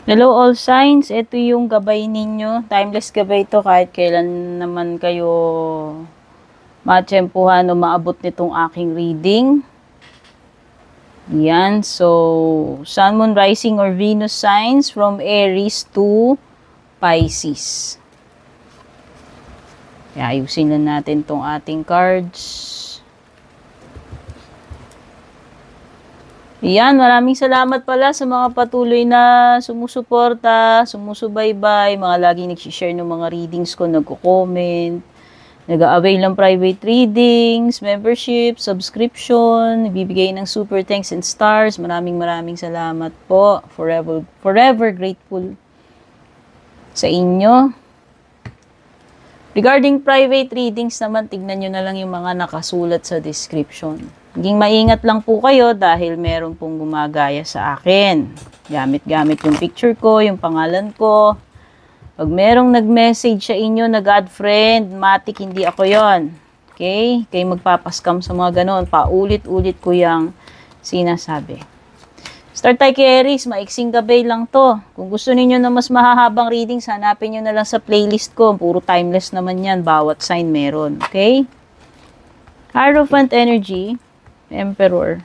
Hello all signs, ito yung gabay ninyo. Timeless gabay ito kahit kailan naman kayo matsempuhan o maabot nitong aking reading. Yan, so Sun, Moon, Rising or Venus signs from Aries to Pisces. Kaya ayusin na natin tong ating cards. Yan, maraming salamat pala sa mga patuloy na sumusuporta, sumusubaybay, mga laging nag-share ng mga readings ko, nagko-comment, nag-avail ng private readings, membership, subscription, nagbibigay ng super thanks and stars. Maraming salamat po. Forever grateful sa inyo. Regarding private readings naman, tignan nyo na lang yung mga nakasulat sa description. Naging maingat lang po kayo dahil meron pong gumagaya sa akin. Gamit-gamit yung picture ko, yung pangalan ko. Pag merong nag-message sa inyo na God friend, matik hindi ako yon. Okay? Kayo magpapaskam sa mga ganon. Paulit-ulit ko yung sinasabi. Start tayo kay Aries. Maiksing gabay lang to. Kung gusto niyo na mas mahahabang readings, hanapin nyo na lang sa playlist ko. Puro timeless naman yan. Bawat sign meron. Okay? Hierophant energy. Emperor.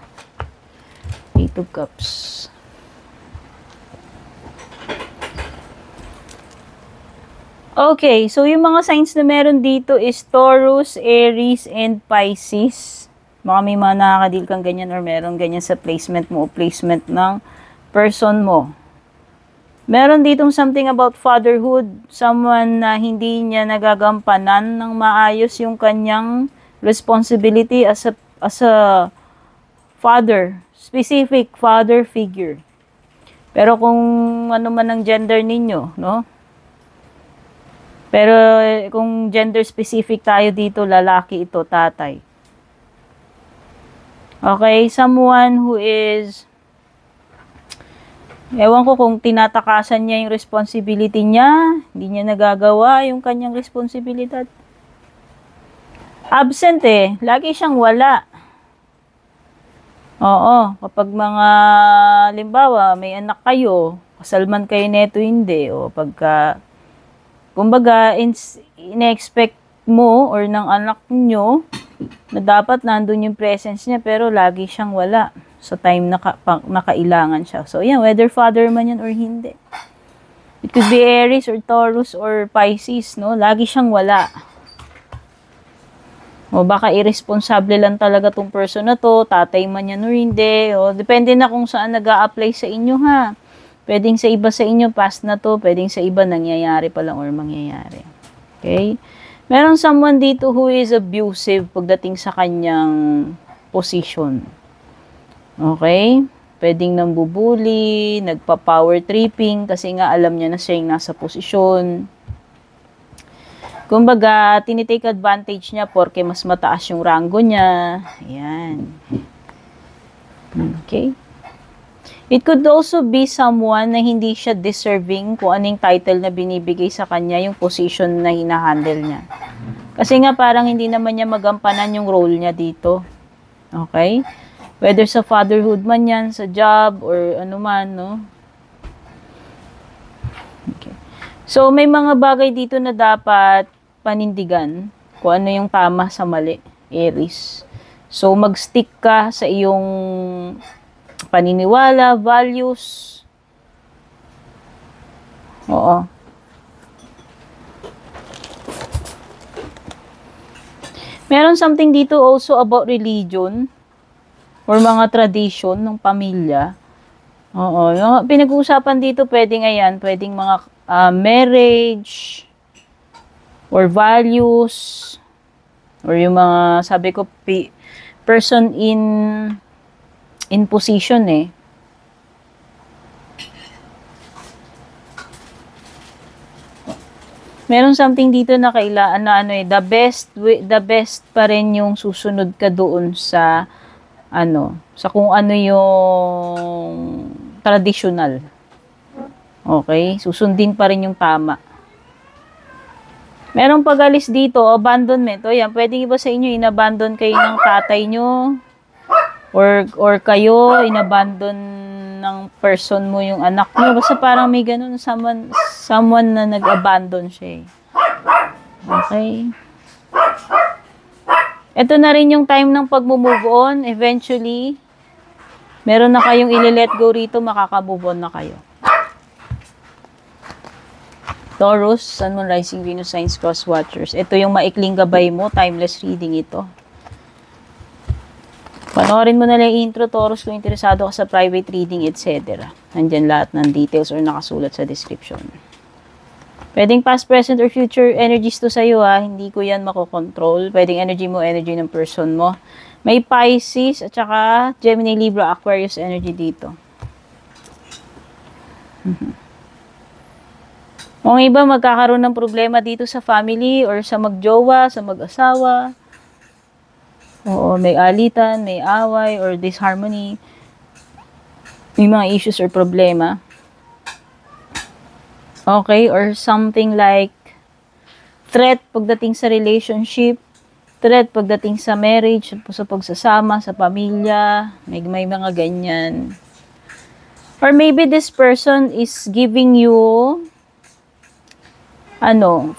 Eight of Cups. Okay, so yung mga signs na meron dito is Taurus, Aries, and Pisces. Baka may mga nakakadil kang ganyan or meron ganyan sa placement mo o placement ng person mo. Meron ditong something about fatherhood. Someone na hindi niya nagagampanan ng maayos yung kanyang responsibility as a father, specific father figure. Pero kung ano man ang gender ninyo, no? Pero kung gender specific tayo dito, lalaki ito, tatay. Okay, someone who is, ewan ko kung tinatakasan niya yung responsibility niya, hindi niya nagagawa yung kanyang responsibilidad. Absent lagi siyang wala. Oo, kapag mga, limbawa, may anak kayo, kasal man kayo neto hindi, o pagka, kumbaga, ina-expect mo or ng anak nyo na dapat nandun yung presence niya, pero lagi siyang wala sa time na kailangan siya. So, yan, whether father man yan or hindi. It could be Aries or Taurus or Pisces, no? Lagi siyang wala. O baka irresponsible lang talaga tong person na to, tatay man yan or hindi. O depende na kung saan nag-a-apply sa inyo ha. Pwedeng sa iba sa inyo, past na to. Pwedeng sa iba, nangyayari pa lang or mangyayari. Okay? Meron someone dito who is abusive pagdating sa kanyang position. Okay? Pwedeng nambubuli, nagpa-power tripping kasi nga alam niya na siya yung nasa posisyon. Kumbaga, tinitake advantage niya porque mas mataas yung rango niya. Ayan. Okay? It could also be someone na hindi siya deserving kung anong title na binibigay sa kanya, yung position na hinahandle niya. Kasi nga parang hindi naman niya magampanan yung role niya dito. Okay? Whether sa fatherhood man yan, sa job, or ano man, no? Okay. So, may mga bagay dito na dapat panindigan kung ano yung tama sa mali, Aries. So, mag-stick ka sa iyong paniniwala, values. Oo. Meron something dito also about religion or mga tradition ng pamilya. Oo. Pinag-uusapan dito, pwedeng ayan, pwedeng mga marriage, or values, or yung mga, sabi ko, person in position Meron something dito na the best pa rin yung susunod ka doon sa sa kung ano yung traditional. Okay? Susundin pa rin yung tama. Merong pag-alis dito, abandonment. O yan, pwedeng iba sa inyo, inabandon kayo ng tatay nyo. Or kayo, inabandon ng person mo yung anak mo. Basta parang may ganun, someone na nag-abandon siya eh. Okay? Ito na rin yung time ng pag-move on. Eventually, meron na kayong ile-let go rito, makaka-move on na kayo. Taurus, Sun, Moon, Rising, Venus, Signs, Cross Watchers. Ito yung maikling gabay mo, timeless reading ito. Panoorin mo na lang yung intro, Taurus, kung interesado ka sa private reading, etc. Nandyan lahat ng details or nakasulat sa description. Pwedeng past, present, or future energies to sa'yo ha. Hindi ko yan makokontrol. Pwedeng energy mo, energy ng person mo. May Pisces at saka Gemini, Libra, Aquarius energy dito. Kung iba magkakaroon ng problema dito sa family or sa magjowa, sa mag-asawa. Oo, may alitan, may away or disharmony. May mga issues or problema. Okay, or something like threat pagdating sa relationship, threat pagdating sa marriage, sa pagsasama, sa pamilya, may mga ganyan. Or maybe this person is giving you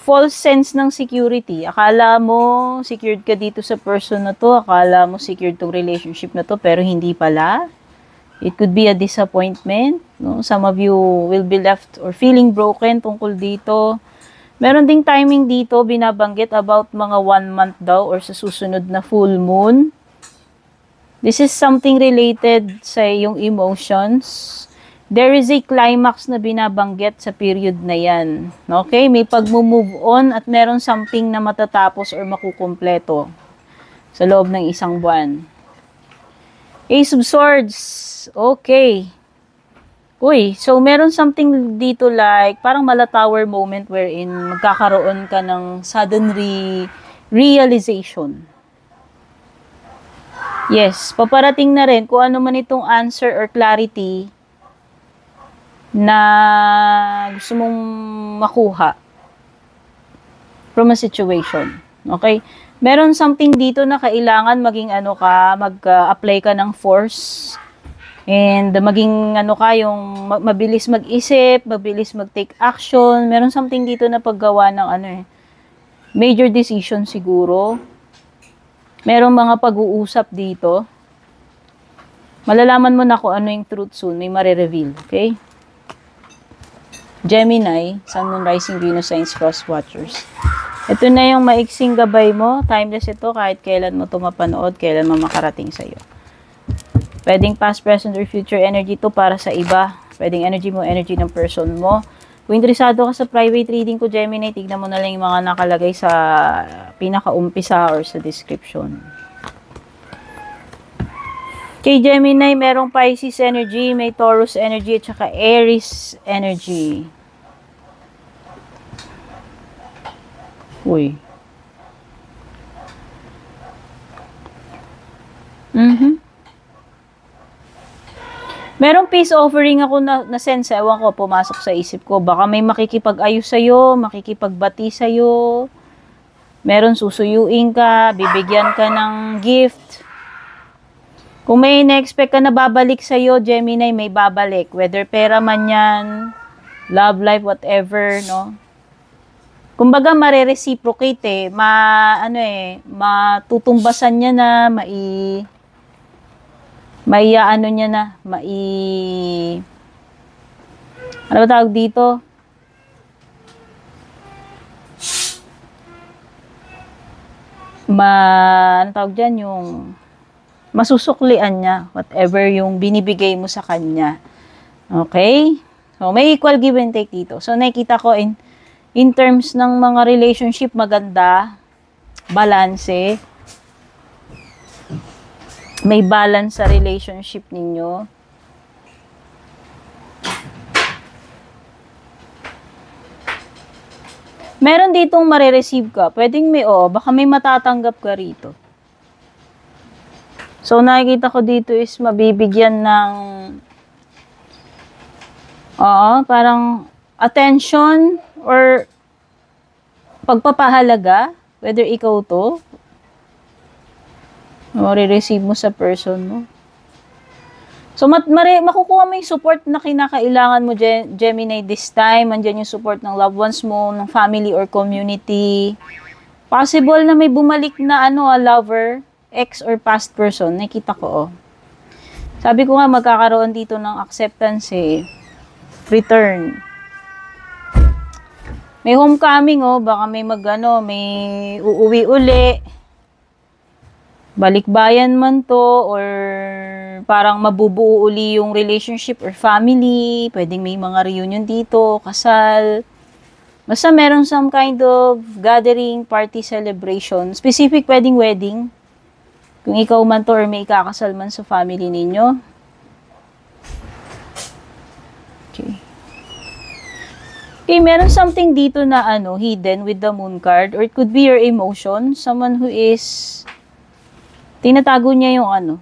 false sense ng security. Akala mo secured ka dito sa person na to, akala mo secured tong relationship na to, pero hindi pala. It could be a disappointment. No? Some of you will be left or feeling broken tungkol dito. Meron ding timing dito, binabanggit about mga 1 month daw or sa susunod na full moon. This is something related sa iyong emotions. There is a climax na binabanggit sa period na yan. Okay? May pag-move on at meron something na matatapos or makukumpleto sa loob ng isang buwan. Ace of Swords. Okay. Uy, so meron something dito like parang mala-tower moment wherein magkakaroon ka ng sudden realization. Yes, paparating na rin kung ano man itong answer or clarity na gusto mong makuha from a situation. Okay? Meron something dito na kailangan maging mag-apply ka ng force and maging yung mabilis mag-isip, mabilis mag-take action. Meron something dito na paggawa ng major decision siguro. Merong mga pag-uusap dito. Malalaman mo na kung ano yung truth soon. May marireveal. Okay? Gemini, Sun, Moon, Rising, Venus, Signs, Cross Watchers. Ito na yung maiksing gabay mo. Timeless ito kahit kailan mo ito mapanood, kailan mo makarating sa'yo. Pwedeng past, present, or future energy to para sa iba. Pwedeng energy mo, energy ng person mo. Kung interesado ka sa private reading ko, Gemini, tignan mo na lang yung mga nakalagay sa pinaka-umpisa or sa description. Kay Gemini, merong Pisces energy, may Taurus energy, at saka Aries energy. Uy. Merong peace offering ako na sense, ewan ko, pumasok sa isip ko. Baka may makikipag-ayos sa'yo, makikipagbati sa'yo. Meron susuyuin ka, bibigyan ka ng gift. Kung may na-expect ka na babalik sa'yo, Gemini, may babalik. Whether pera man yan, love life, whatever, no? Kumbaga, mare-reciprocate matutumbasan niya na, ano ba tawag dito? Ano tawag dyan? Yung masusuklian niya, whatever yung binibigay mo sa kanya. Okay? So, may equal give and take dito. So, nakikita ko in terms ng mga relationship, maganda, balanse, may balance sa relationship ninyo. Meron ditong marireceive ka. Pwedeng baka may matatanggap ka rito. So, nakikita ko dito is mabibigyan ng parang attention or pagpapahalaga, whether ikaw to, re-receive mo sa person mo. So, makukuha mo yung support na kinakailangan mo, Gemini, this time. Andyan yung support ng loved ones mo, ng family or community. Possible na may bumalik na lover, ex or past person. Nakita ko, oh. Sabi ko nga, magkakaroon dito ng acceptance, eh. Return. May homecoming, oh. Baka may may uuwi uli. Balikbayan man to, or parang mabubuo uli yung relationship or family. Pwedeng may mga reunion dito, kasal. Basta meron some kind of gathering, party, celebration. Specific, pwedeng wedding. Kung ikaw man to or may ikakasal man sa family ninyo. Okay. Okay, meron something dito na hidden with the moon card. Or it could be your emotion. Someone who is tinatago niya yung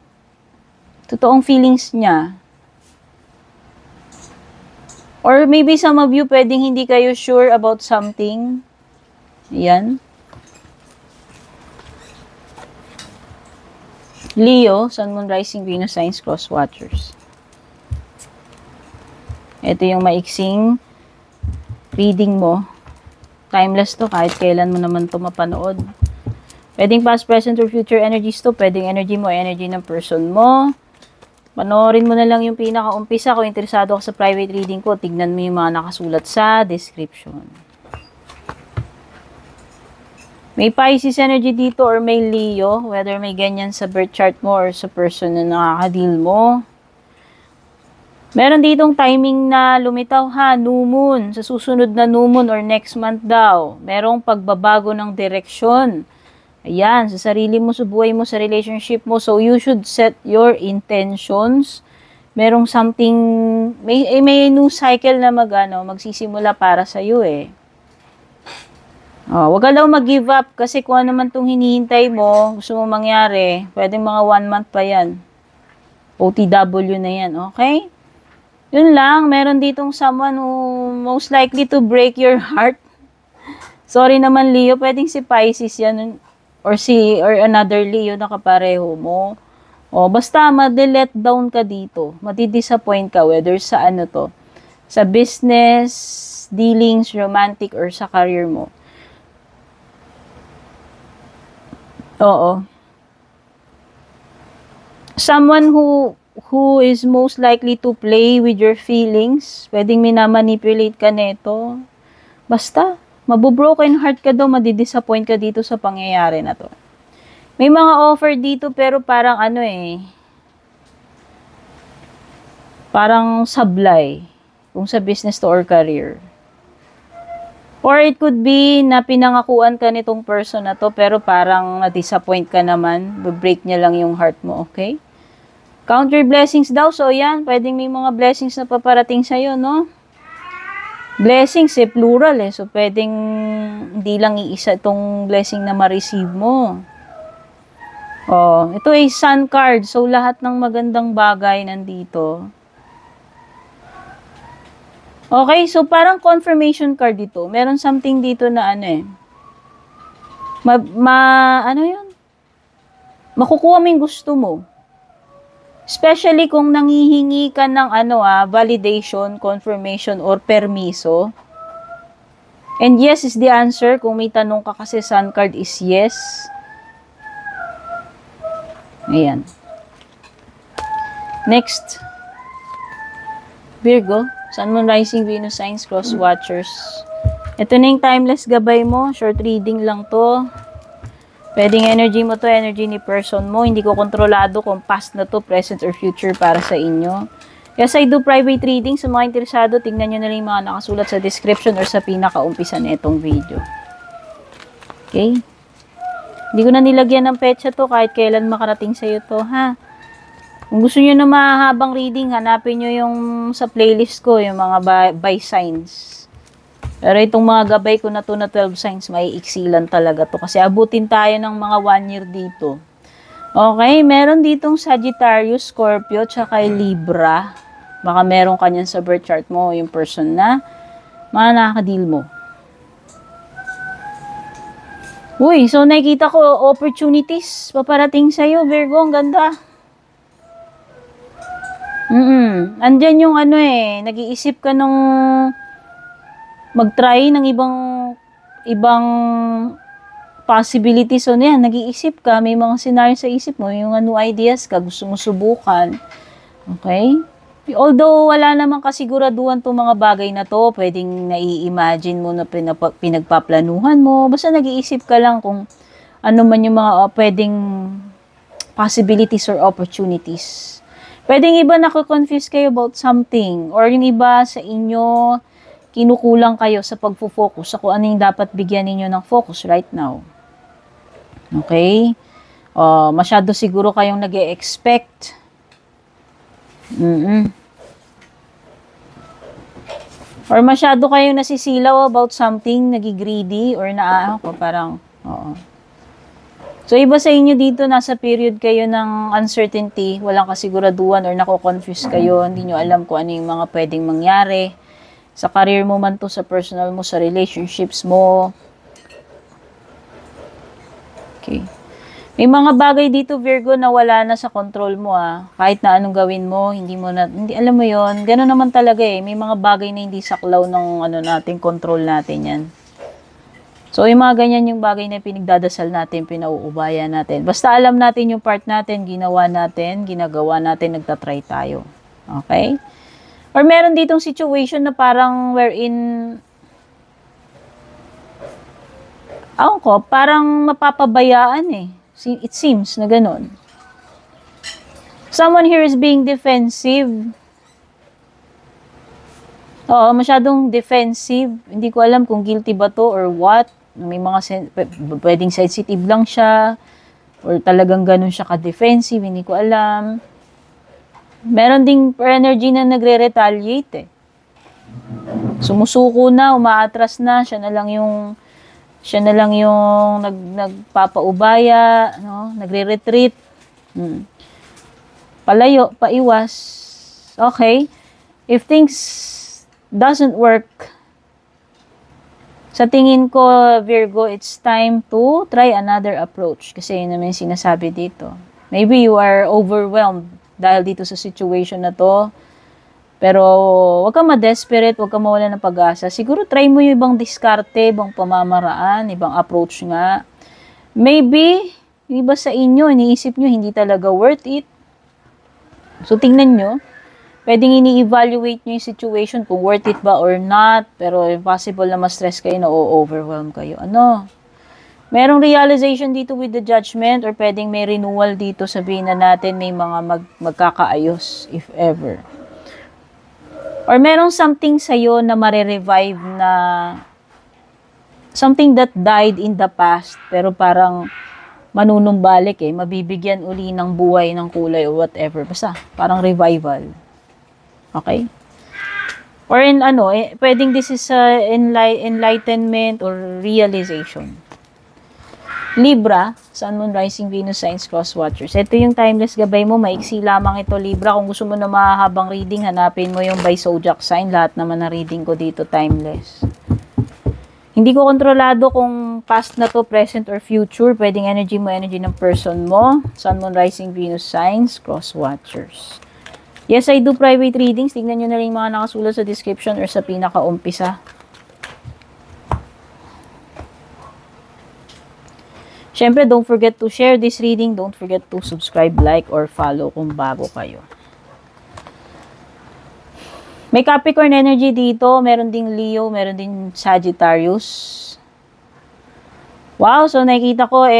totoong feelings niya. Or maybe some of you, pwedeng hindi kayo sure about something. Ayan. Leo, Sun, Moon, Rising, Venus, Signs, Cross Watchers. Ito yung maiksing reading mo. Timeless to, kahit kailan mo naman to mapanood. Pwedeng past, present, or future energies to. Pwedeng energy mo, energy ng person mo. Panoorin mo na lang yung pinaka-umpisa. Kung interesado ka sa private reading ko, tignan mo yung mga nakasulat sa description. May Pisces energy dito or may Leo. Whether may ganyan sa birth chart mo or sa person na nakaka-deal mo. Meron ditong timing na lumitaw new moon. Sa susunod na new moon or next month daw. Merong pagbabago ng direksyon. Ayan, sa sarili mo, sa buhay mo, sa relationship mo. So, you should set your intentions. Merong something, may new cycle na magsisimula para sa iyo eh. Wag ka daw mag-give up kasi kung ano man itong hinihintay mo, gusto mo mangyari, pwedeng mga 1 month pa yan. OTW na yan, okay? Yun lang, meron ditong someone who most likely to break your heart. Sorry naman, Leo, pwedeng si Pisces yan. Or another Leo na kapareho mo. Basta ma-let down ka dito. Madi-disappoint ka whether sa sa business, dealings, romantic, or sa career mo. Oo. Someone who is most likely to play with your feelings. Pwedeng minamanipulate ka neto. Basta mabubroken heart ka daw, madidisappoint ka dito sa pangyayari na to. May mga offer dito pero parang parang sablay kung sa business to or career. Or it could be na pinangakuan ka nitong person na to pero parang na-disappoint ka naman, break niya lang yung heart mo, okay? Count your blessings daw, so yan, pwedeng may mga blessings na paparating sa'yo, no? Blessings plural so pwedeng hindi lang iisa itong blessing na ma-receive mo. Ito ay sun card, so lahat ng magandang bagay nandito. Okay, so parang confirmation card dito. Meron something dito na yun? Makukuha mo yung gusto mo. Especially kung nanghihingi ka ng validation, confirmation, or permiso. And yes is the answer. Kung may tanong ka kasi sun card is yes. Ayan. Next. Virgo. Sun, Moon, Rising, Venus, Signs, Cross Watchers. Ito na yung timeless gabay mo. Short reading lang to. Pwedeng energy mo to, energy ni person mo. Hindi ko kontrolado kung past na to, present, or future para sa inyo. Yes, I do private reading. Sa mga interesado, tingnan nyo na lang yung mga nakasulat sa description or sa pinaka-umpisa na itong video. Okay? Hindi ko na nilagyan ng petsa to kahit kailan makarating sa'yo to, ha? Kung gusto nyo na mahabang reading, hanapin nyo yung sa playlist ko, yung mga by signs. Pero itong mga gabay ko na to na 12 signs, may iksilan talaga to. Kasi abutin tayo ng mga 1 year dito. Okay, meron ditong Sagittarius, Scorpio, tsaka Libra. Baka meron kanyan sa birth chart mo, yung person na mga nakaka-deal mo. Uy, so nakikita ko opportunities paparating sa'yo, Virgo, ang ganda. Andyan yung ano nag-iisip ka nung mag-try ng ibang possibilities. So, yan, nag-iisip ka, may mga scenario sa isip mo, yung new ideas ka, gusto mo subukan. Okay? Although, wala namang kasiguraduhan itong mga bagay na to, pwedeng nai-imagine mo na pinagpaplanuhan mo, basta nag-iisip ka lang kung ano man yung mga pwedeng possibilities or opportunities. Pwedeng iba nako-confuse kayo about something, or yung iba sa inyo, kinukulang kayo sa pagfo-focus sa kung ano yung dapat bigyan ninyo ng focus right now. Okay? Masyado siguro kayong nag-e-expect. Or masyado kayong nasisilaw about something, nagigreedy, or parang, oo. So, iba sa inyo dito, nasa period kayo ng uncertainty, walang kasiguraduhan, or nako-confuse kayo, hindi nyo alam kung ano yung mga pwedeng mangyari. Sa career mo man to, sa personal mo, sa relationships mo. Okay. May mga bagay dito, Virgo, na wala na sa control mo, Kahit na anong gawin mo, hindi alam mo yon. Gano'n naman talaga May mga bagay na hindi saklaw ng natin, control natin yan. So, yung mga ganyan yung bagay na pinagdadasal natin, pinauubaya natin. Basta alam natin yung part natin, ginawa natin, ginagawa natin, nagtatry tayo. Okay? Or meron ditong situation na parang wherein, parang mapapabayaan It seems na ganun. Someone here is being defensive. Oo, masyadong defensive. Hindi ko alam kung guilty ba to or what. May mga pwedeng sensitive lang siya or talagang ganun siya ka-defensive, hindi ko alam. Meron ding energy na nagre-retaliate Sumusuko na, umaatras na, siya na lang yung nagpapaubaya, nagre-retreat. Palayo, paiwas. Okay. If things doesn't work, sa tingin ko, Virgo, it's time to try another approach. Kasi yun naman yung sinasabi dito. Maybe you are overwhelmed dahil dito sa situation na to. Pero wag kang ma-desperate, wag kang mawala ng pag-asa. Siguro try mo yung ibang diskarte, ibang pamamaraan, ibang approach nga. Maybe, yung iba sa inyo, iniisip nyo, hindi talaga worth it. So, tingnan nyo. Pwedeng ini-evaluate nyo yung situation kung worth it ba or not. Pero possible na ma-stress kayo, na overwhelm kayo. Merong realization dito with the judgment or pwedeng may renewal dito. Sabihin na natin may mga magkakaayos, if ever. Or merong something sa'yo na mare-revive na something that died in the past pero parang manunumbalik mabibigyan uli ng buhay, ng kulay or whatever. Basta, parang revival. Okay? Or pwedeng this is enlightenment or realization. Libra, Sun, Moon, Rising, Venus, Signs, Cross Watchers. Ito yung timeless gabay mo. Maiksi lamang ito, Libra. Kung gusto mo na mahabang reading, hanapin mo yung by zodiac sign. Lahat naman na reading ko dito, timeless. Hindi ko kontrolado kung past na to, present, or future. Pwedeng energy mo, energy ng person mo. Sun, Moon, Rising, Venus, Signs, Cross Watchers. Yes, I do private readings. Tingnan nyo na rin mga nakasulat sa description or sa pinaka-umpisa. Siyempre, don't forget to share this reading. Don't forget to subscribe, like, or follow kung bago kayo. May Capricorn energy dito. Meron ding Leo, meron din Sagittarius. Wow, so nakikita ko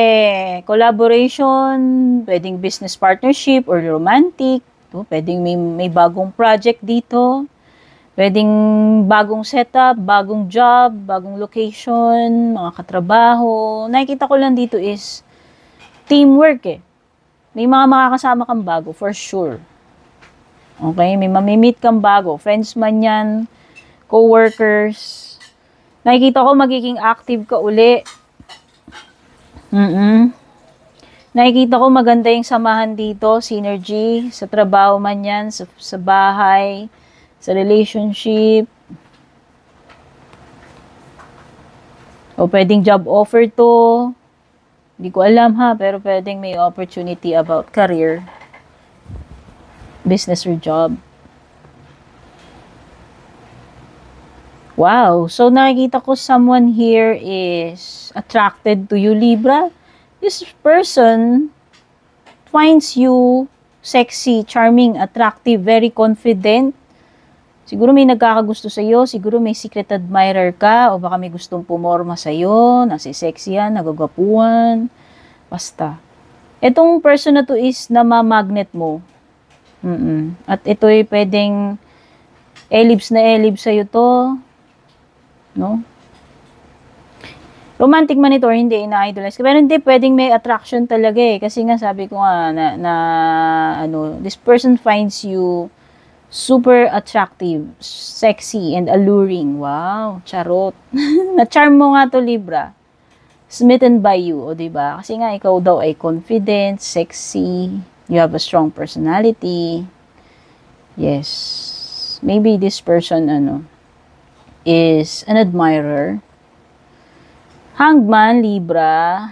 collaboration, pwedeng business partnership or romantic. Pwedeng may bagong project dito. Pwedeng bagong setup, bagong job, bagong location, mga katrabaho. Nakikita ko lang dito is teamwork May mga makakasama kang bago, for sure. Okay? May mamimit kang bago. Friends man yan, co-workers. Nakikita ko magiging active ka uli. Nakikita ko maganda yung samahan dito, synergy, sa trabaho man yan, sa bahay, sa relationship. O pwedeng job offer to. Hindi ko alam pero pwedeng may opportunity about career, business or job. Wow. So, nakikita ko someone here is attracted to you, Libra. This person finds you sexy, charming, attractive, very confident. Siguro may nagkakagusto sa'yo, siguro may secret admirer ka, o baka may gustong pumorma sa'yo, nasi-sexyan, nagagapuan, basta. Itong person na to is namamagnet mo. At ito'y pwedeng elibs na elibs sa'yo to. No? Romantic man ito or hindi, ina-idolize. Pero hindi, pwedeng may attraction talaga eh. Kasi nga sabi ko nga this person finds you super attractive, sexy, and alluring. Wow, charot. Na-charm mo nga to, Libra. Smitten by you, o diba? Kasi nga, ikaw daw ay confident, sexy, you have a strong personality. Yes. Maybe this person, is an admirer. Hangman, Libra.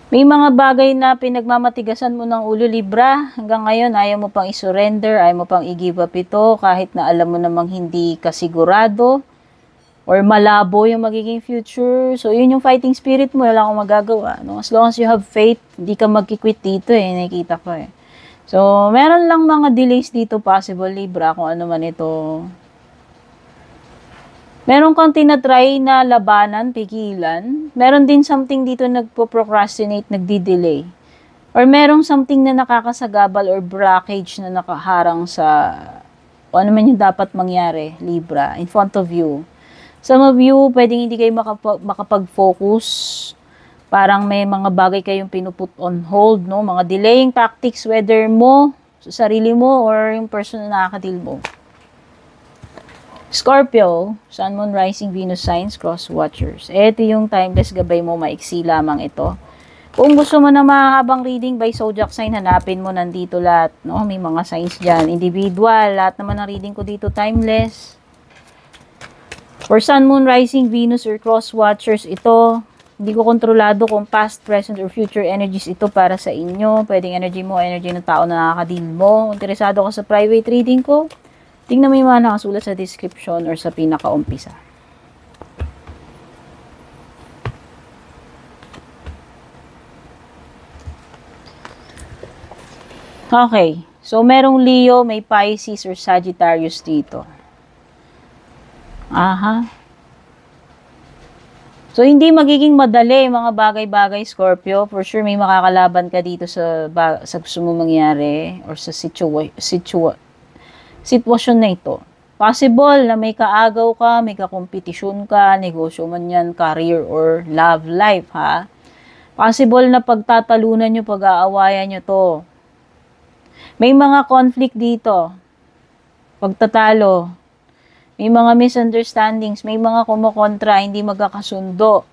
May mga bagay na pinagmamatigasan mo ng ulo, Libra. Hanggang ngayon, ayaw mo pang i-surrender, ayaw mo pang i-give up ito, kahit na alam mo namang hindi ka sigurado or malabo yung magiging future. So, yun yung fighting spirit mo, wala akong magagawa. No? As long as you have faith, hindi ka magkikwit dito nakikita ko So, meron lang mga delays dito possible, Libra, kung ano man ito. Meron kang tinatry na labanan, pigilan. Meron din something dito nagpo-procrastinate, nagdi-delay. Or merong something na nakakasagabal or blockage na nakaharang sa o ano man yung dapat mangyari, Libra, in front of you. Some of you, pwedeng hindi kayo makapag-focus. Parang may mga bagay kayong pinuput on hold, no? Mga delaying tactics, whether mo, sa sarili mo, or yung person na nakakadil mo. Scorpio, Sun, Moon, Rising, Venus signs, cross watchers. Ito yung timeless gabay mo, maiksi lamang ito. Kung gusto mo na mahabang reading by zodiac sign, hanapin mo nandito lahat. No? May mga signs dyan. Individual, lahat naman ng reading ko dito timeless. For Sun, Moon, Rising, Venus, or cross watchers, ito, hindi ko kontrolado kung past, present, or future energies ito para sa inyo. Pwedeng energy mo, energy ng tao na nakakadil mo. Interesado ka sa private reading ko? Tingnan mo yung mga nakasulat sa description or sa pinaka-umpisa. Okay. So, merong Leo, may Pisces or Sagittarius dito. Aha. So, hindi magiging madali mga bagay-bagay, Scorpio. For sure, may makakalaban ka dito sa gusto mo mangyari or sa sitwasyon na ito. Possible na may kaagaw ka, may kakompetisyon ka, negosyo man yan, career or love life, ha? Possible na pagtatalunan nyo, pag-aawayan nyo to. May mga conflict dito. Pagtatalo. May mga misunderstandings, may mga kumukontra, hindi magkakasundo.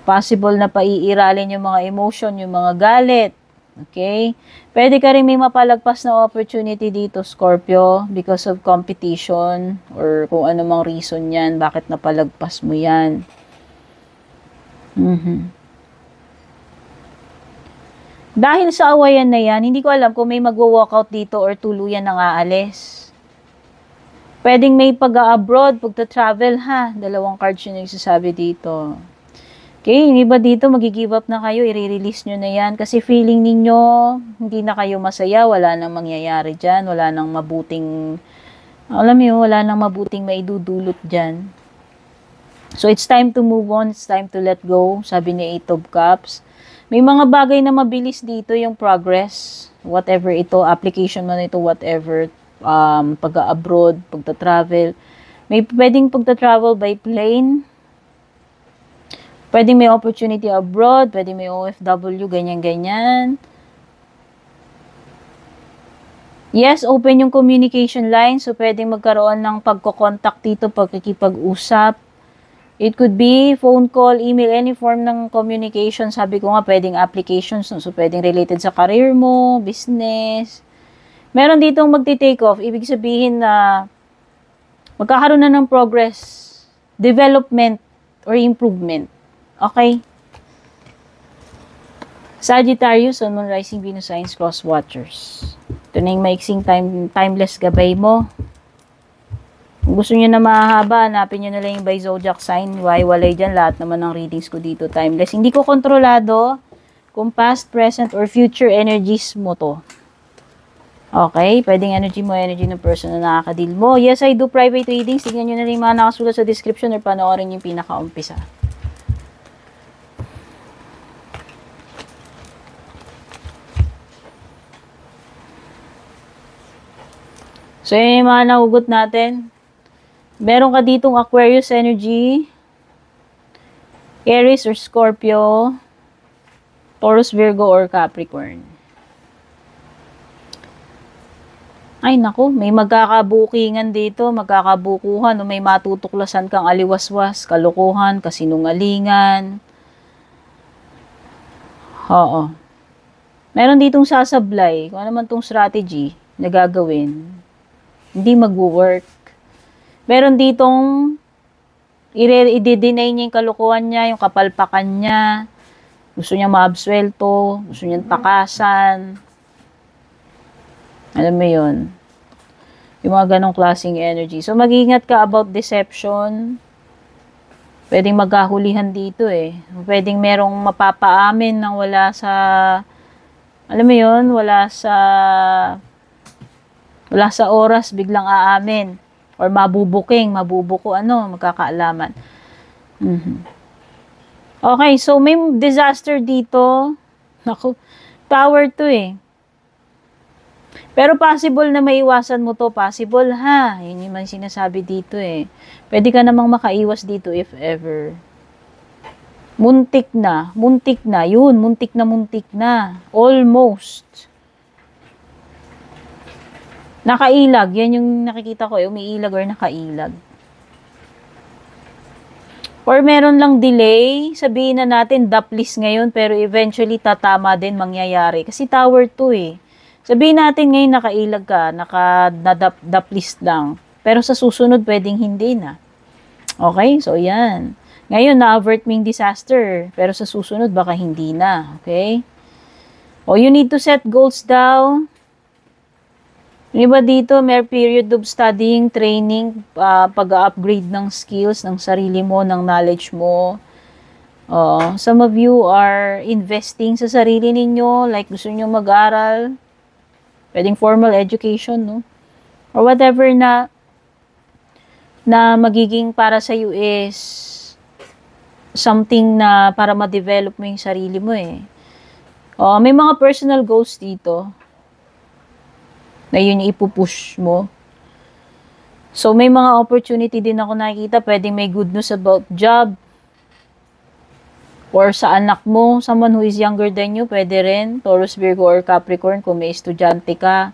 Possible na paiiralin yung mga emotion, yung mga galit. Okay? Pwede ka rin may mapalagpas na opportunity dito, Scorpio, because of competition or kung ano mang reason yan, bakit napalagpas mo yan. Dahil sa awayan na yan, hindi ko alam kung may magwo-walkout dito or tuluyan nang aalis. Pwedeng may pag-abroad, pagta-travel ha. Dalawang cards yung nagsasabi dito. Okay, yung iba dito, mag-give up na kayo, i-release nyo na yan. Kasi feeling ninyo, hindi na kayo masaya, wala nang mangyayari dyan, wala nang mabuting, alam mo, wala nang mabuting maidudulot dyan. So, it's time to move on, it's time to let go, sabi ni Eight of Cups. May mga bagay na mabilis dito, yung progress, whatever ito, application man ito, whatever, pag-abroad, pagta-travel. May pwedeng pagta-travel by plane, pwedeng may opportunity abroad, pwedeng may OFW, ganyan-ganyan. Yes, open yung communication line. So, pwedeng magkaroon ng pagko-contact dito, pagkikipag-usap. It could be phone call, email, any form ng communication. Sabi ko nga, pwedeng applications. So, pwedeng related sa career mo, business. Meron ditong magti-take off. Ibig sabihin na magkakaroon na ng progress, development, or improvement. Okay? Sagittarius, Sun, Moon, Rising, Venus signs, cross watchers. Ito na yung maiksing timeless gabay mo. Kung gusto nyo na mahaba, hanapin nyo na lang yung by zodiac sign. Walay dyan, lahat naman ng readings ko dito timeless. Hindi ko kontrolado kung past, present, or future energies mo to. Okay? Pwedeng energy mo, energy ng person na nakakadil mo. Yes, I do private readings. Tignan nyo na rin mga nakasulat sa description or panoorin yung pinaka-umpisa. So, yun yung mga nahugot natin. Meron ka ditong Aquarius energy, Aries or Scorpio, Taurus, Virgo, or Capricorn. Ay, naku, may magkakabukingan dito, magkakabukuhan, o may matutuklasan kang aliwaswas, kalokohan, kasinungalingan. Oo. Meron ditong sasablay, kung ano man tong strategy na gagawin, hindi mag-work. Meron ditong i-deny niya yung kalokohan niya, yung kapalpakan niya, gusto niya maabswelto, gusto niya takasan. Alam mo yun? Yung mga ganong klaseng energy. So, mag-ingat ka about deception. Pwedeng magkahulihan dito eh. Pwedeng merong mapapaamin nang wala sa, alam mo yun, wala sa oras, biglang aamin. Or mabubuko, magkakaalaman. Okay, so may disaster dito. Naku, tower to eh. Pero possible na maiwasan mo to. Possible ha. Yun yung sinasabi dito eh. Pwede ka namang makaiwas dito if ever. Muntik na. Yun, muntik na. Almost. Nakailag. Yan yung nakikita ko eh. Umiilag or nakailag. Or meron lang delay. Sabihin na natin, daplis ngayon. Pero eventually, tatama din mangyayari. Kasi tower 2 eh. Sabihin natin ngayon nakailag ka, naka-daplis lang. Pero sa susunod, pwedeng hindi na. Okay? So, yan. Ngayon, na-avert mo yung disaster. Pero sa susunod, baka hindi na. Okay? O, you need to set goals daw. Yung iba dito, may period of studying, training, pag-upgrade ng skills, ng sarili mo, ng knowledge mo. Some of you are investing sa sarili ninyo, like gusto nyo mag-aral. Pwedeng formal education, no? Or whatever na magiging para sa iyo is something na para ma-develop mo yung sarili mo eh. May mga personal goals dito na yun yung ipupush mo. So, may mga opportunity din ako nakikita. Pwedeng may good news about job. Or sa anak mo, someone who is younger than you, pwede rin. Taurus, Virgo, or Capricorn, kung may estudyante ka,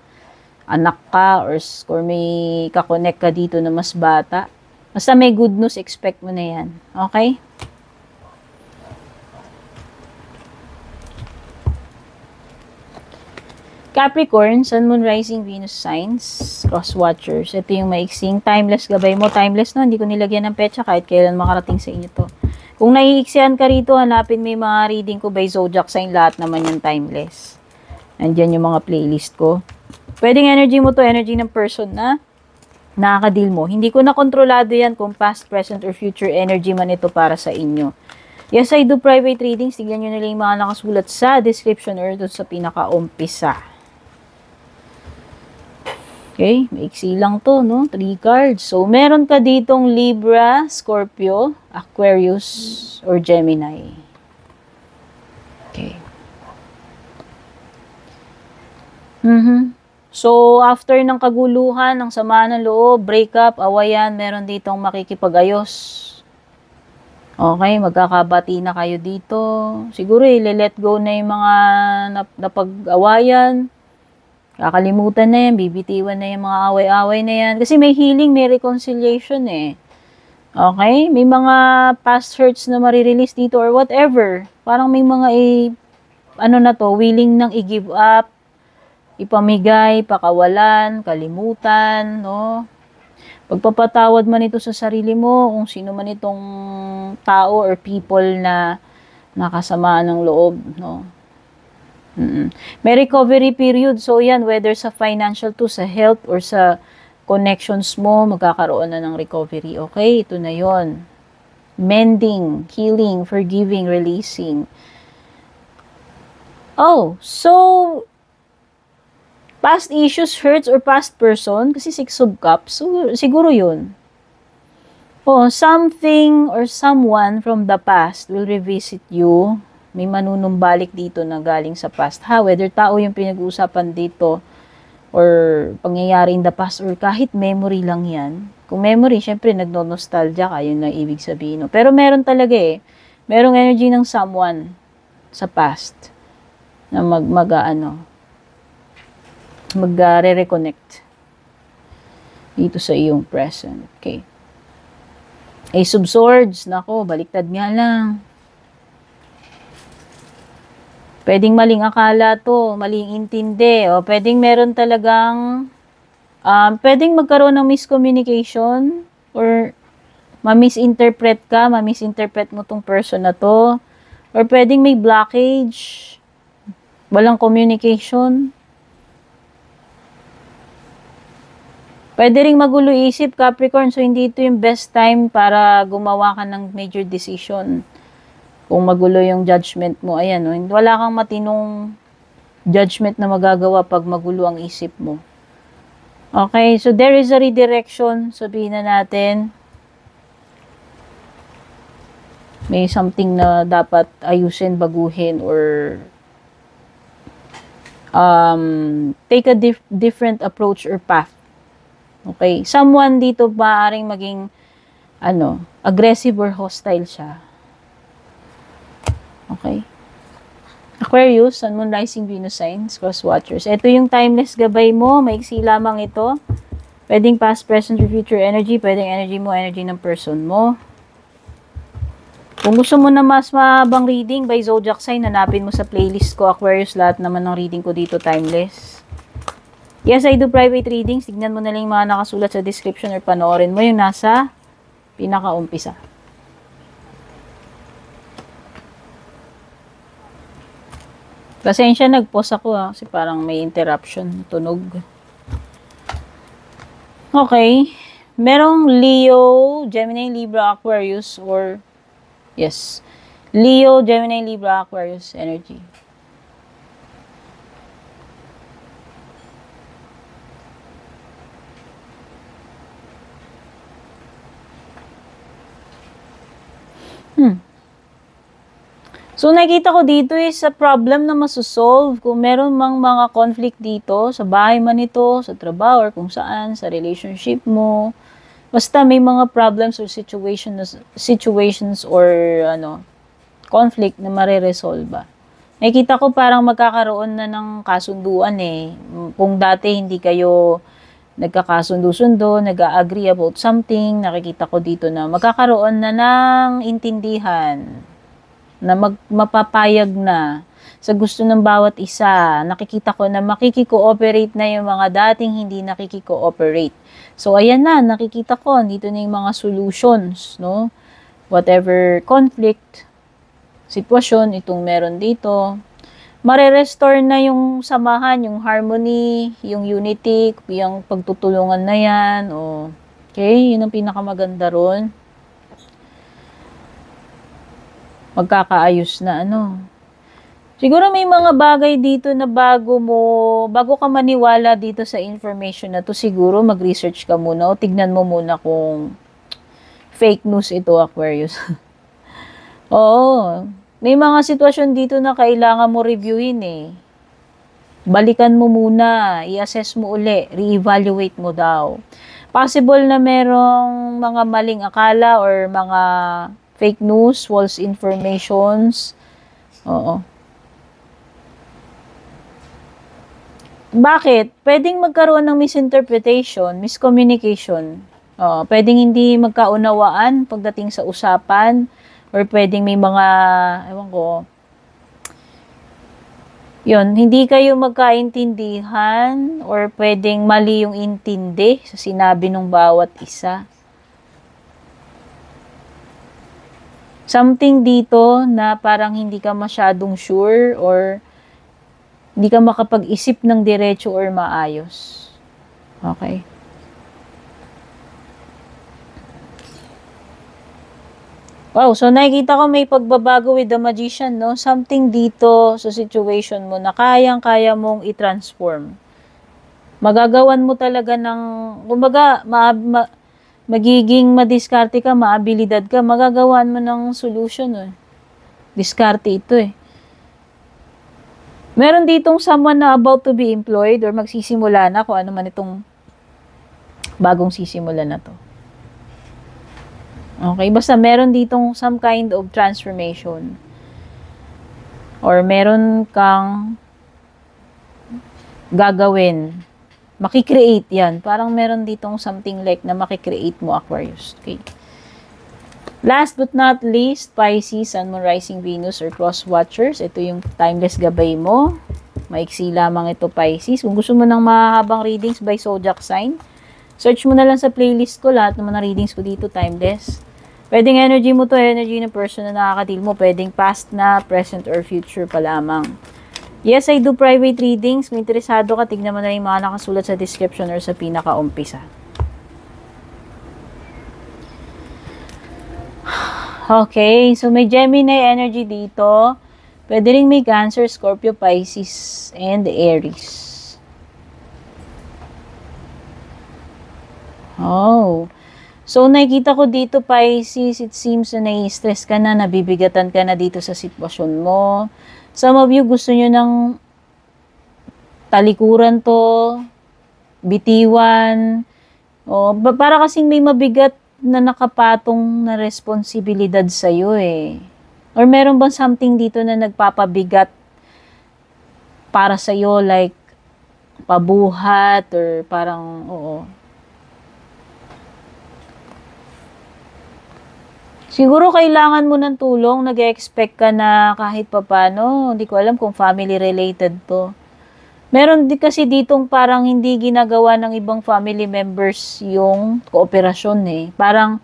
anak ka, or may kakonect ka dito na mas bata. Basta may good news, expect mo na yan. Okay? Capricorn, Sun, Moon, Rising, Venus signs, cross watchers. Ito yung maiksing timeless gabay mo. Timeless no, hindi ko nilagyan ng petsa kahit kailan makarating sa inyo to. Kung naiiksihan ka rito, hanapin mo yung mga reading ko by zodiac sign, lahat naman yung timeless. Nandyan yung mga playlist ko. Pwedeng energy mo to, energy ng person na nakakadil mo. Hindi ko na kontrolado yan kung past, present, or future energy man ito para sa inyo. Yes, I do private readings. Tignan nyo na lang yung mga nakasulat sa description or doon sa pinaka-umpisa. Okay, maiksi lang to, no? 3 cards. So, meron ka ditong Libra, Scorpio, Aquarius, or Gemini. Okay. So, after ng kaguluhan, ng sama ng loob, breakup, awayan, meron ditong makikipag-ayos. Okay, magkakabati na kayo dito. Siguro, let go na yung mga napag-awayan. Kakalimutan na yan, bibitiwan na yung mga away-away na yan. Kasi may healing, may reconciliation eh. Okay? May mga past hurts na marirelease dito or whatever. Parang may mga willing nang i-give up, ipamigay, pakawalan, kalimutan, no? Pagpapatawad man ito sa sarili mo, kung sino man itong tao or people na nakasama ng loob, no? May recovery period. So, yan, whether sa financial to, sa health, or sa connections mo, magkakaroon na ng recovery. Okay? Ito na yon. Mending, healing, forgiving, releasing. Oh, so, past issues, hurts, or past person, kasi 6 of cups, so, siguro yun. Oh, something or someone from the past will revisit you. May manunumbalik dito na galing sa past. Whether tao yung pinag-uusapan dito or pangyayari in the past or kahit memory lang yan. Kung memory, syempre nagno-nostalgia ka, yun na ibig sabihin. No? Pero meron talaga merong energy ng someone sa past na mag-re-reconnect dito sa iyong present. Okay. Ace of Swords, nako, baliktad nga lang. Pwedeng maling akala to, maling intindi, o pwedeng meron talagang, pwedeng magkaroon ng miscommunication, or ma-misinterpret mo tong person na to, or pwedeng may blockage, walang communication. Pwede ring magulo isip, Capricorn, so hindi ito yung best time para gumawa ka ng major decision. Kung magulo yung judgment mo, ayan, no? Wala kang matinong judgment na magagawa pag magulo ang isip mo. Okay, so there is a redirection, sabihin na natin. May something na dapat ayusin, baguhin, or take a different approach or path. Okay, someone dito maaaring maging aggressive or hostile siya. Okay. Aquarius, Sun, Moon, Rising, Venus signs, cross watchers. Ito yung timeless gabay mo. Maiksi lamang ito. Pwedeng past, present, or future energy. Pwedeng energy mo, energy ng person mo. Kung gusto mo na mas mahabang reading by zodiac sign, hanapin mo sa playlist ko, Aquarius. Lahat naman ng reading ko dito timeless. Yes, I do private readings. Tignan mo na lang yung mga nakasulat sa description or panoorin mo yung nasa pinakaumpisa. Pasensya, nag-pause ako kasi parang may interruption, tunog. Okay. Merong Leo, Gemini, Libra, Aquarius, or yes, Leo, Gemini, Libra, Aquarius energy. So, nakita ko dito is a problem na masosolve. Kung meron mang mga conflict dito, sa bahay man ito, sa trabaho, or kung saan, sa relationship mo. Basta may mga problems or situations or conflict na mareresolve. Nakita ko parang magkakaroon na ng kasunduan Kung dati hindi kayo nagkakasundo-sundo, nag-agree about something, nakikita ko dito na magkakaroon na ng intindihan, na mapapayag na sa gusto ng bawat isa. Nakikita ko na makiki-cooperate na yung mga dating hindi nakiki-cooperate. So, ayan na, nakikita ko, dito na yung mga solutions, no? Whatever conflict, sitwasyon, itong meron dito, mare-restore na yung samahan, yung harmony, yung unity, yung pagtutulungan na yan, okay, yun ang pinakamaganda ron. Magkakaayos na Siguro may mga bagay dito na bago ka maniwala dito sa information na to, siguro mag-research ka muna o tignan mo muna kung fake news ito, Aquarius. Oo. May mga sitwasyon dito na kailangan mo reviewin Balikan mo muna, i-assess mo uli, re-evaluate mo daw. Possible na merong mga maling akala or mga fake news, false informations. Oo. Bakit? Pwedeng magkaroon ng misinterpretation, miscommunication. Pwedeng hindi magkaunawaan pagdating sa usapan, or pwedeng may mga, hindi kayo magkaintindihan, or pwedeng mali yung intindi sa sinabi ng bawat isa. Something dito na parang hindi ka masyadong sure, or Hindi ka makapag-isip ng diretso or maayos. Okay? Wow, so nakikita ko may pagbabago with the magician, no? Something dito sa situation mo na kayang-kaya mong i-transform. Magagawan mo talaga ng, kumbaga, magiging madiskarte ka, maabilidad ka, magagawan mo ng solution, eh. Diskarte ito, eh. Meron ditong someone na about to be employed or magsisimula na, kung ano man itong bagong sisimula na to. Okay, basta meron ditong some kind of transformation. Or meron kang gagawin. Makikreate yan. Parang meron ditong something like na makikreate mo, Aquarius. Okay. Last but not least, Pisces, Sun, Moon, Rising, Venus, or Cross Watchers. Ito yung timeless gabay mo. Maiksi lamang ito, Pisces. Kung gusto mo ng mahabang readings by zodiac sign, search mo na lang sa playlist ko. Lahat naman ng readings ko dito, timeless. Pwedeng energy mo to, energy ng person na nakakadeal mo. Pwedeng past na, present, or future pa lamang. Yes, I do private readings. Kung interesado ka, tignan mo na yung mga nakasulat sa description or sa pinaka-umpisa. Okay, so may Gemini energy dito. Pwede rin may Cancer, Scorpio, Pisces, and Aries. Oh. So, nakikita ko dito, Pisces, it seems na nai-stress ka na, nabibigatan ka na dito sa sitwasyon mo. Some of you gusto nyo ng talikuran to, bitiwan, o, para kasing may mabigat na nakapatong na responsibilidad sa'yo eh. Or meron bang something dito na nagpapabigat para sa'yo, like pabuhat, or parang, oo. Siguro kailangan mo ng tulong, nag-expect ka na kahit papano, hindi ko alam kung family related to. Meron din kasi ditong parang hindi ginagawa ng ibang family members yung kooperasyon eh. Parang,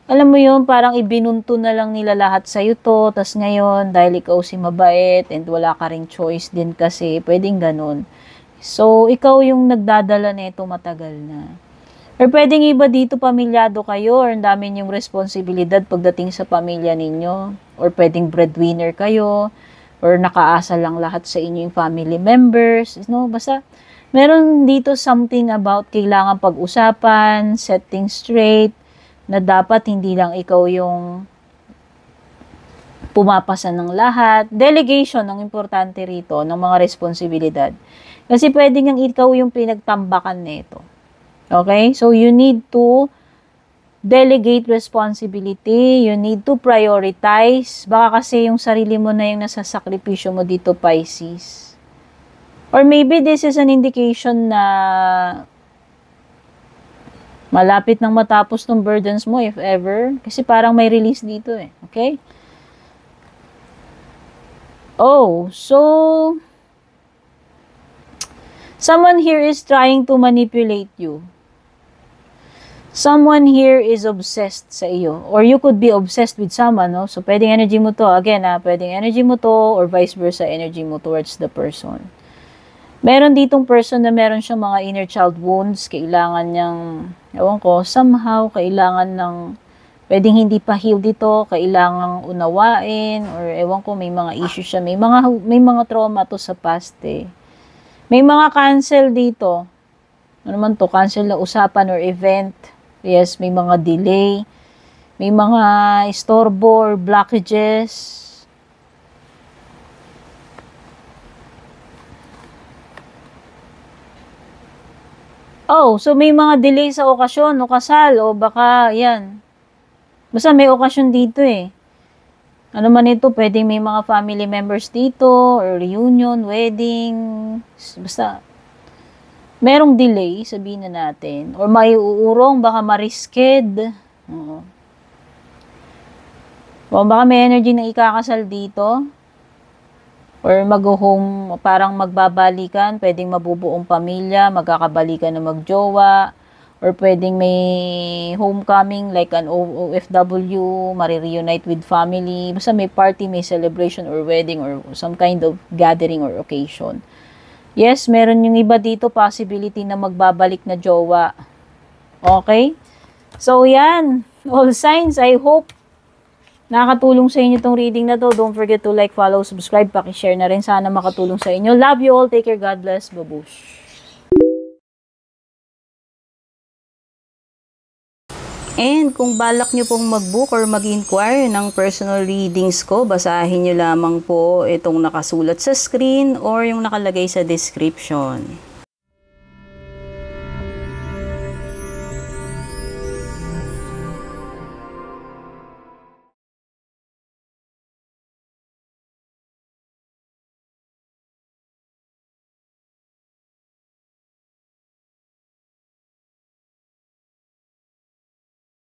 alam mo yun, parang ibinunto na lang nila lahat sa'yo to, tas ngayon, dahil ikaw si mabait and wala ka ring choice din kasi, pwedeng ganun. So, ikaw yung nagdadala nito matagal na. Or pwedeng iba dito, pamilyado kayo, or ang dami niyong responsibilidad pagdating sa pamilya ninyo. Or pwedeng breadwinner kayo, or nakaasa lang lahat sa inyo yung family members. No? Basta, meron dito something about kailangan pag-usapan, set things straight, na dapat hindi lang ikaw yung pumapasa ng lahat. Delegation ang importante rito ng mga responsibilidad. Kasi pwedeng ang ikaw yung pinagtambakan nito. Okay? So, you need to delegate responsibility. You need to prioritize. Baka kasi yung sarili mo na yung nasasakripisyo mo dito, Pisces. Or maybe this is an indication na malapit nang matapos ng burdens mo, if ever. Kasi parang may release dito eh. Okay? Oh, so someone here is trying to manipulate you. Someone here is obsessed sa iyo. Or you could be obsessed with someone, no? So, pwedeng energy mo to. Again, pwedeng energy mo to or vice versa, energy mo towards the person. Meron ditong person na meron siyang mga inner child wounds. Kailangan niyang, ewan ko, somehow, kailangan ng, pwedeng hindi pa heal dito, kailangang unawain, or ewan ko, may mga issues siya. May mga trauma to sa past eh. May mga cancel dito. Ano naman to? Cancel na usapan or event. Yes, may mga delay. May mga istorbo or blockages. Oh, so may mga delay sa okasyon o kasal o baka yan. Basta may okasyon dito eh. Ano man ito, pwedeng may mga family members dito or reunion, wedding. Basta merong delay, sabihin na natin. Or may uurong, baka marisked. Oo. O baka may energy na ikakasal dito. Or parang magbabalikan, pwedeng mabubuong pamilya, magkakabalikan na magjowa. or pwedeng may homecoming like an OFW, marireunite with family, basta may party, may celebration or wedding or some kind of gathering or occasion. Yes, meron yung iba dito possibility na magbabalik na jowa. Okay? So, yan. All signs, I hope nakakatulong sa inyo tong reading na to. Don't forget to like, follow, subscribe, pakishare na rin. Sana makatulong sa inyo. Love you all. Take care. God bless. Babush. And kung balak nyo pong mag-book or mag-inquire ng personal readings ko, basahin nyo lamang po itong nakasulat sa screen or yung nakalagay sa description.